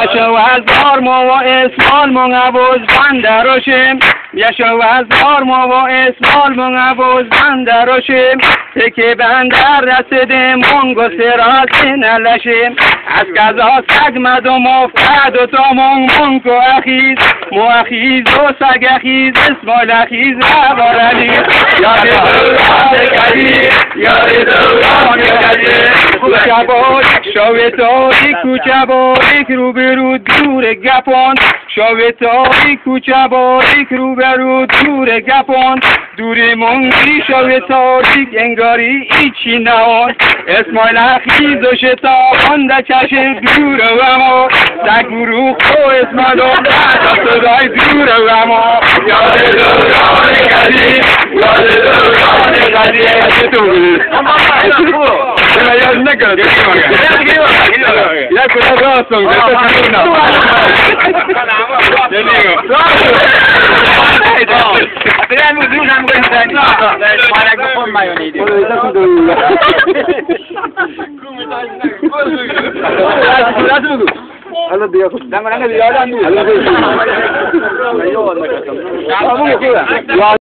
یشو هزار ما و اسمال منقبوز بندراشیم یشو هزار ما و اسمال منقبوز بندراشیم تکه بندر رسیدیم منگو سراسی نلشیم از قضا سگ مدوم افتد و تا منگو اخیز مو اخیز و سگ اخیز اسمال اخیز روار علی یاد دوران قدیم یاد دوران قدیم کوچه باریک شاوه تاریک کوچه باریک روبرو دور گپان شاوه تاریک کوچه باریک روبرو دور گپان دور منگی شاوه تاریک انگاری ایچی نهان اسماعیل اخیز و شتابان در چشم دور و ما سگ گروه خو اسماعیل و صدای دور و ما یاد دوران قدیم یاد دوران قدیم یاد نکنه یک کلا راستم Halo dia aku. Jangan dia ada ni.